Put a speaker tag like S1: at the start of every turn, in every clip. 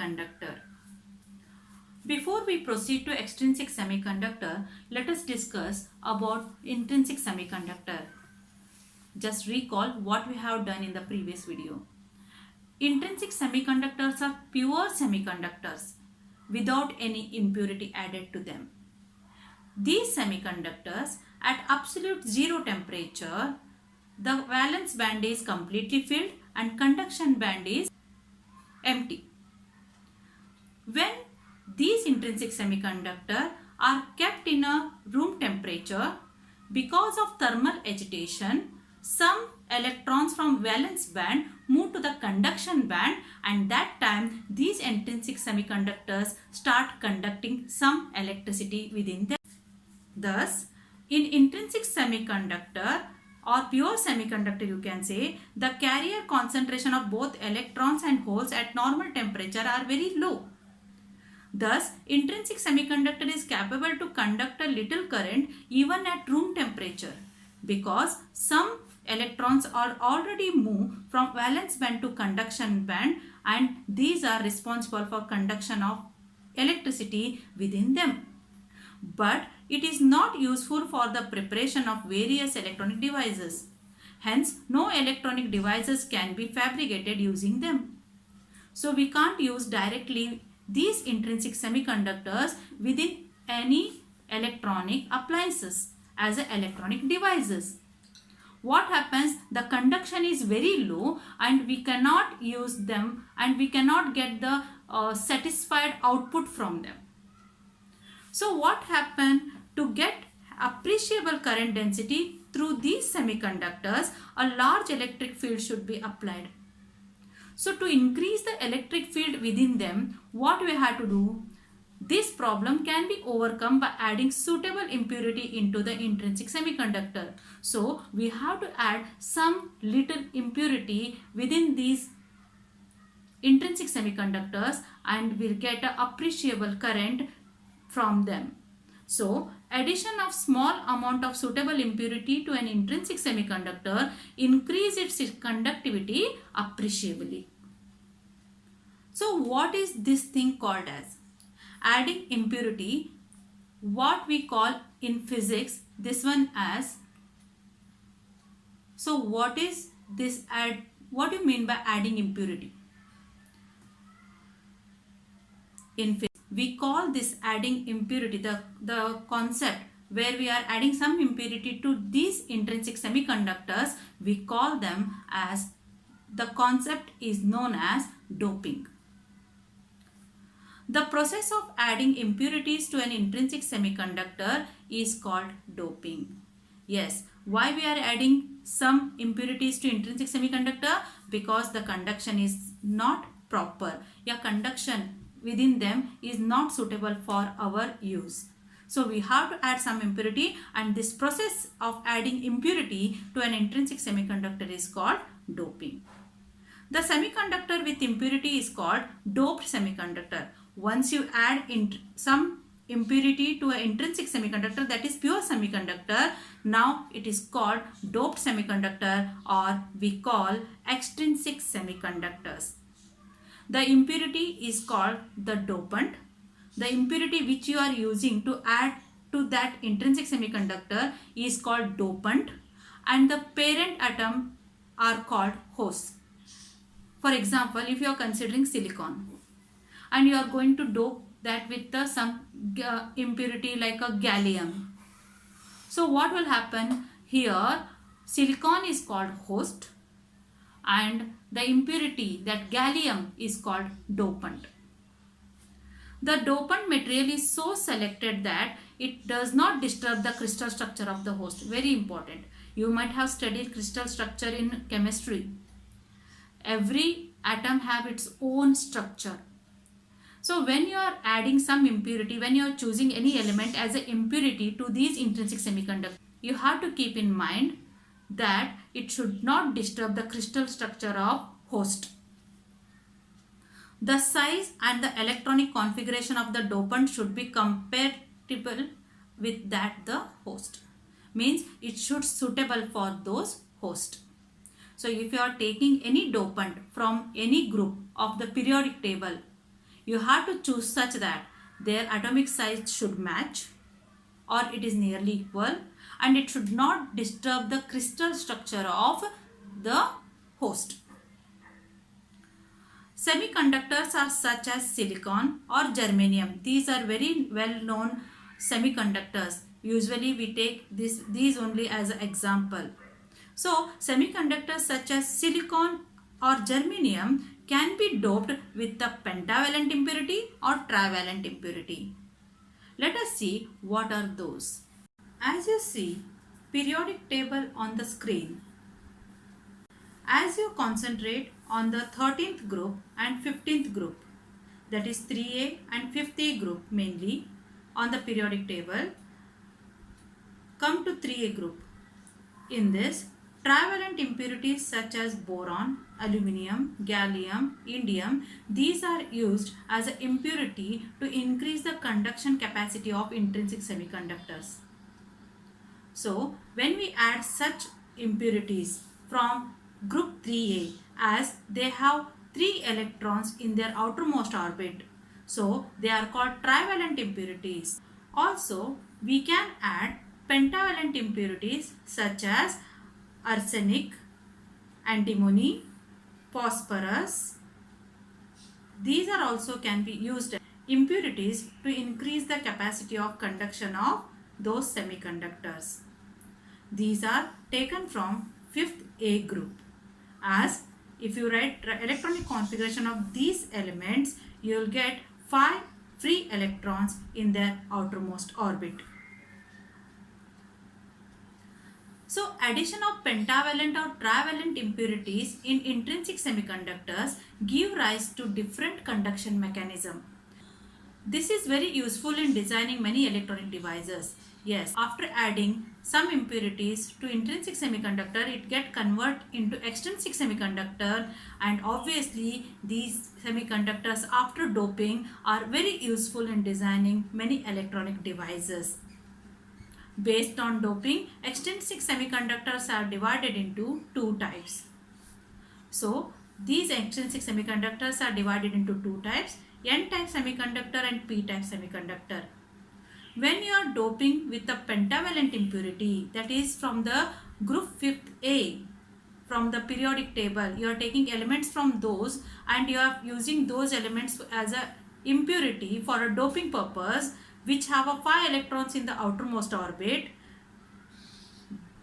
S1: semiconductor. Before we proceed to extrinsic semiconductor, let us discuss about intrinsic semiconductor. Just recall what we have done in the previous video. Intrinsic semiconductors are pure semiconductors without any impurity added to them. These semiconductors at absolute zero temperature, the valence band is completely filled and conduction band is empty. When these intrinsic semiconductors are kept in a room temperature, because of thermal agitation, some electrons from valence band move to the conduction band, and that time these intrinsic semiconductors start conducting some electricity within them. Thus, in intrinsic semiconductor or pure semiconductor, you can say, the carrier concentration of both electrons and holes at normal temperature are very low. Thus, intrinsic semiconductor is capable to conduct a little current even at room temperature, because some electrons are already moved from valence band to conduction band, and these are responsible for conduction of electricity within them. But it is not useful for the preparation of various electronic devices. Hence, no electronic devices can be fabricated using them. So we can't use directly these intrinsic semiconductors within any electronic appliances as electronic devices. What happens? The conduction is very low and we cannot use them, and we cannot get the satisfied output from them. So what happened? To get appreciable current density through these semiconductors, a large electric field should be applied. So to increase the electric field within them, what we have to do? This problem can be overcome by adding suitable impurity into the intrinsic semiconductor. So we have to add some little impurity within these intrinsic semiconductors, and we'll get an appreciable current from them. So addition of small amount of suitable impurity to an intrinsic semiconductor increase its conductivity appreciably. So what is this thing called as? Adding impurity, what we call in physics this one as. So what is this what do you mean by adding impurity? In physics, we call this adding impurity, the concept where we are adding some impurity to these intrinsic semiconductors, we call them as, the concept is known as doping. The process of adding impurities to an intrinsic semiconductor is called doping. Yes, why we are adding some impurities to intrinsic semiconductor? Because the conduction is not proper. Yeah, conduction within them is not suitable for our use. So we have to add some impurity, and this process of adding impurity to an intrinsic semiconductor is called doping. The semiconductor with impurity is called doped semiconductor. Once you add some impurity to an intrinsic semiconductor, that is pure semiconductor, now it is called doped semiconductor, or we call extrinsic semiconductors. The impurity is called the dopant. The impurity which you are using to add to that intrinsic semiconductor is called dopant, and the parent atom are called hosts. For example, if you are considering silicon and you are going to dope that with some impurity like a gallium. So what will happen here? Silicon is called host and the impurity, that gallium, is called dopant. The dopant material is so selected that it does not disturb the crystal structure of the host. Very important. You might have studied crystal structure in chemistry. Every atom have its own structure. So when you are adding some impurity, when you are choosing any element as an impurity to these intrinsic semiconductors, you have to keep in mind that it should not disturb the crystal structure of host. The size and the electronic configuration of the dopant should be compatible with that the host. Means it should suitable for those host. So if you are taking any dopant from any group of the periodic table, You have to choose such that their atomic size should match or it is nearly equal, and it should not disturb the crystal structure of the host. Semiconductors are such as silicon or germanium. These are very well known semiconductors. Usually we take these only as an example. So semiconductors such as silicon or germanium can be doped with the pentavalent impurity or trivalent impurity. Let us see what are those. As you see periodic table on the screen, as you concentrate on the 13th group and 15th group, that is 3A and 5th group mainly on the periodic table, come to 3A group. In this, trivalent impurities such as boron, aluminium, gallium, indium, these are used as an impurity to increase the conduction capacity of intrinsic semiconductors. So, when we add such impurities from group 3A, as they have 3 electrons in their outermost orbit, so they are called trivalent impurities. Also, we can add pentavalent impurities such as arsenic, antimony, phosphorus. These are also can be used as impurities to increase the capacity of conduction of those semiconductors. These are taken from 5th A group. As if you write electronic configuration of these elements, you will get 5 free electrons in their outermost orbit. So addition of pentavalent or trivalent impurities in intrinsic semiconductors give rise to different conduction mechanism. This is very useful in designing many electronic devices. Yes, after adding some impurities to intrinsic semiconductor, it get convert into extrinsic semiconductor, and obviously these semiconductors after doping are very useful in designing many electronic devices. Based on doping, extrinsic semiconductors are divided into two types. So these extrinsic semiconductors are divided into two types, N-type semiconductor and P-type semiconductor. When you are doping with a pentavalent impurity, that is from the group 5th A, from the periodic table, you are taking elements from those and you are using those elements as a impurity for a doping purpose, which have a 5 electrons in the outermost orbit,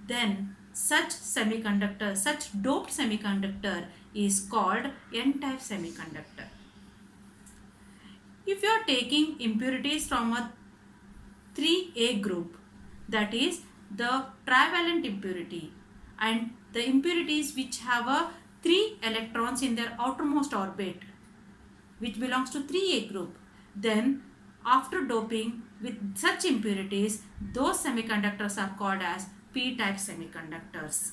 S1: then such semiconductor, such doped semiconductor is called N-type semiconductor. If you are taking impurities from a 3A group, that is the trivalent impurity, and the impurities which have a 3 electrons in their outermost orbit, which belongs to 3A group, then after doping with such impurities, those semiconductors are called as P-type semiconductors.